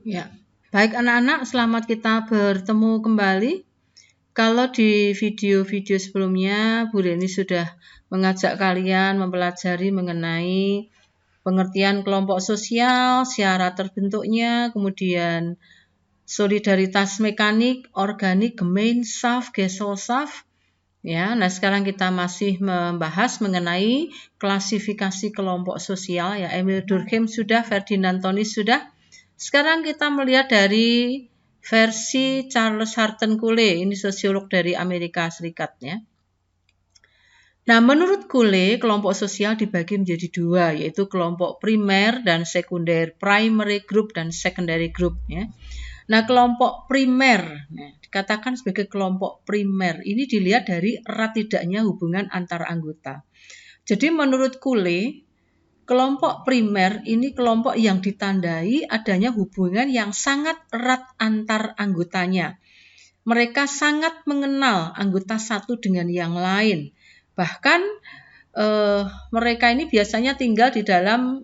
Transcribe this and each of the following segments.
Ya, baik anak-anak, selamat kita bertemu kembali. Kalau di video-video sebelumnya, Bu Reni sudah mengajak kalian mempelajari mengenai pengertian kelompok sosial, syarat terbentuknya, kemudian solidaritas mekanik, organik, Gemeinschaft, Gesellschaft. Ya, nah sekarang kita masih membahas mengenai klasifikasi kelompok sosial. Ya, Emil Durkheim sudah, Ferdinand Tönnies sudah. Sekarang kita melihat dari versi Charles Hutton Cooley, ini sosiolog dari Amerika Serikat ya. Nah, menurut Cooley, kelompok sosial dibagi menjadi dua, yaitu kelompok primer dan sekunder, primary group dan secondary group ya. Nah, kelompok primer, dikatakan sebagai kelompok primer, ini dilihat dari erat tidaknya hubungan antar anggota. Jadi menurut Cooley, kelompok primer ini kelompok yang ditandai adanya hubungan yang sangat erat antar anggotanya. Mereka sangat mengenal anggota satu dengan yang lain. Bahkan mereka ini biasanya tinggal di dalam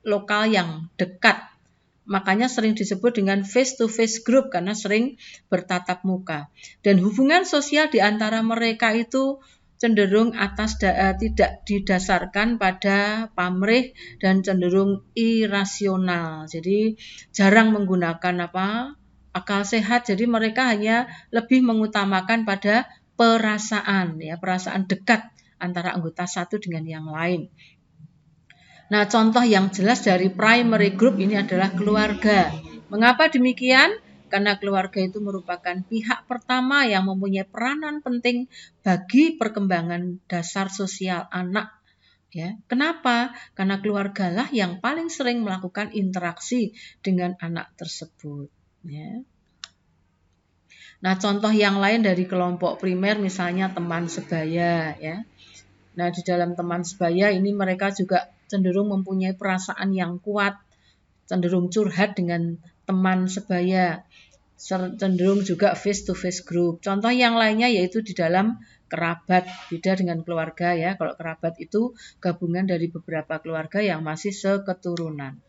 lokal yang dekat. Makanya sering disebut dengan face-to-face group karena sering bertatap muka. Dan hubungan sosial di antara mereka itu cenderung tidak didasarkan pada pamrih dan cenderung irasional. Jadi jarang menggunakan akal sehat. Jadi mereka hanya lebih mengutamakan pada perasaan dekat antara anggota satu dengan yang lain. Nah, contoh yang jelas dari primary group ini adalah keluarga. Mengapa demikian? Karena keluarga itu merupakan pihak pertama yang mempunyai peranan penting bagi perkembangan dasar sosial anak. Ya, kenapa? Karena keluargalah yang paling sering melakukan interaksi dengan anak tersebut. Ya. Nah, contoh yang lain dari kelompok primer misalnya teman sebaya. Ya. Nah, di dalam teman sebaya ini mereka juga cenderung mempunyai perasaan yang kuat, cenderung curhat dengan teman sebaya, cenderung juga face-to-face group. Contoh yang lainnya yaitu di dalam kerabat, beda dengan keluarga ya. Kalau kerabat itu gabungan dari beberapa keluarga yang masih seketurunan.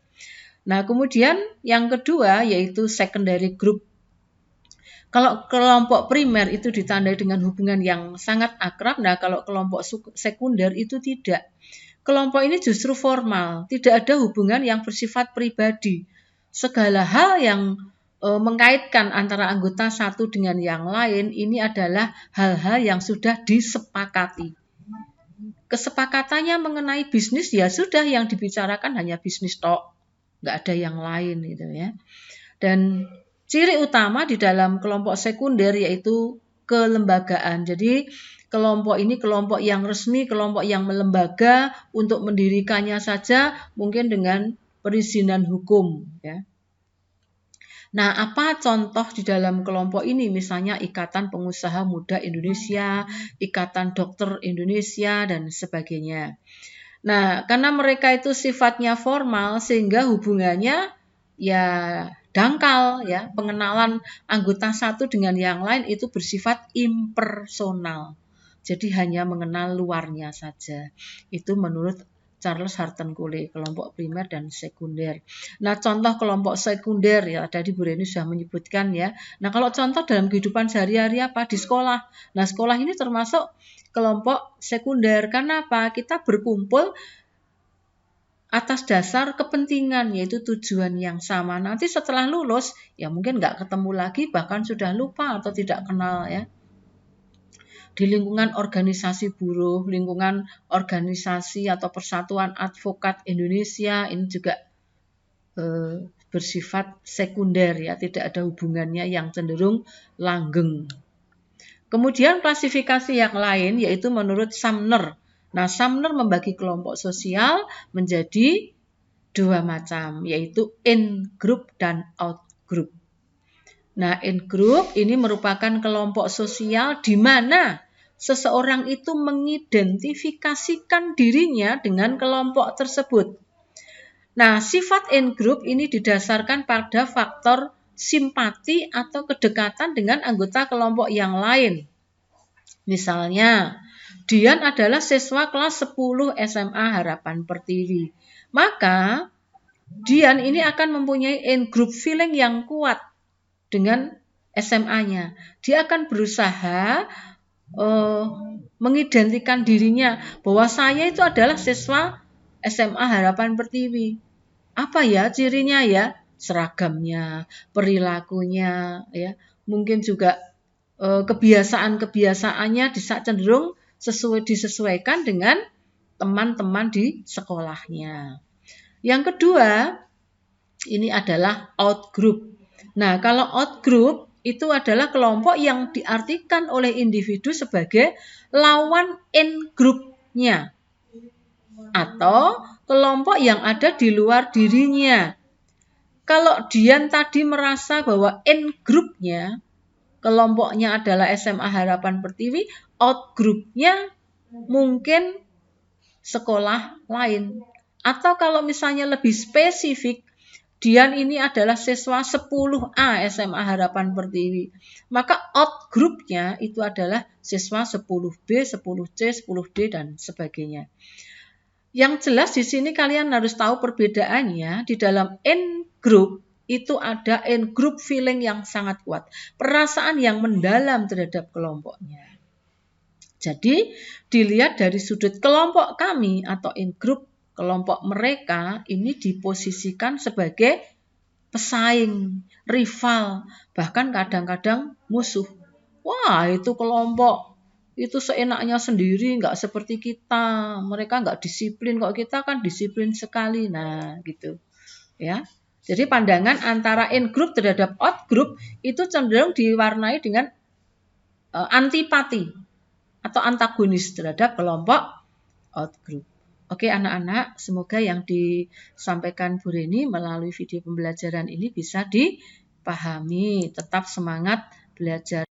Nah, kemudian yang kedua yaitu secondary group. Kalau kelompok primer itu ditandai dengan hubungan yang sangat akrab, nah kalau kelompok sekunder itu tidak. Kelompok ini justru formal, tidak ada hubungan yang bersifat pribadi. Segala hal yang mengkaitkan antara anggota satu dengan yang lain ini adalah hal-hal yang sudah disepakati. Kesepakatannya mengenai bisnis ya sudah yang dibicarakan hanya bisnis tok, nggak ada yang lain gitu ya. Dan ciri utama di dalam kelompok sekunder yaitu kelembagaan. Jadi kelompok ini kelompok yang resmi, kelompok yang melembaga, untuk mendirikannya saja mungkin dengan perizinan hukum ya. Nah, apa contoh di dalam kelompok ini? Misalnya Ikatan Pengusaha Muda Indonesia, Ikatan Dokter Indonesia, dan sebagainya. Nah, karena mereka itu sifatnya formal sehingga hubungannya ya dangkal ya, pengenalan anggota satu dengan yang lain itu bersifat impersonal. Jadi hanya mengenal luarnya saja. Itu menurut Charles Hutton Cooley, kelompok primer dan sekunder. Nah, contoh kelompok sekunder ya tadi Bu Reni sudah menyebutkan ya. Nah, kalau contoh dalam kehidupan sehari-hari apa di sekolah. Nah, sekolah ini termasuk kelompok sekunder. Karena apa? Kita berkumpul atas dasar kepentingan, yaitu tujuan yang sama. Nanti setelah lulus, ya mungkin nggak ketemu lagi, bahkan sudah lupa atau tidak kenal ya. Di lingkungan organisasi buruh, lingkungan organisasi atau Persatuan Advokat Indonesia, ini juga bersifat sekunder ya, tidak ada hubungannya yang cenderung langgeng. Kemudian klasifikasi yang lain yaitu menurut Sumner. Nah, Sumner membagi kelompok sosial menjadi dua macam, yaitu in group dan out group. Nah, in group ini merupakan kelompok sosial di mana seseorang itu mengidentifikasikan dirinya dengan kelompok tersebut. Nah, sifat in group ini didasarkan pada faktor simpati atau kedekatan dengan anggota kelompok yang lain. Misalnya, Dian adalah siswa kelas 10 SMA Harapan Pertiwi. Maka, Dian ini akan mempunyai in-group feeling yang kuat dengan SMA-nya. Dia akan berusaha mengidentikan dirinya bahwa saya itu adalah siswa SMA Harapan Pertiwi. Apa ya cirinya ya? Seragamnya, perilakunya, ya, mungkin juga kebiasaan-kebiasaannya cenderung disesuaikan dengan teman-teman di sekolahnya. Yang kedua, ini adalah outgroup. Nah, kalau outgroup itu adalah kelompok yang diartikan oleh individu sebagai lawan in-groupnya atau kelompok yang ada di luar dirinya. Kalau Dian tadi merasa bahwa in-groupnya, kelompoknya adalah SMA Harapan Pertiwi, out-groupnya mungkin sekolah lain. Atau kalau misalnya lebih spesifik, Dian ini adalah siswa 10A SMA Harapan Pertiwi. Maka out-groupnya itu adalah siswa 10B, 10C, 10D, dan sebagainya. Yang jelas di sini kalian harus tahu perbedaannya. Di dalam in-group itu ada in-group feeling yang sangat kuat. Perasaan yang mendalam terhadap kelompoknya. Jadi dilihat dari sudut kelompok kami atau in-group, kelompok mereka ini diposisikan sebagai pesaing, rival, bahkan kadang-kadang musuh. Wah, itu kelompok itu seenaknya sendiri, nggak seperti kita. Mereka nggak disiplin, kok kita kan disiplin sekali. Nah, gitu. Ya. Jadi pandangan antara in-group terhadap out-group itu cenderung diwarnai dengan antipati atau antagonis terhadap kelompok out-group. Oke anak-anak, semoga yang disampaikan Bu Reni melalui video pembelajaran ini bisa dipahami. Tetap semangat belajar.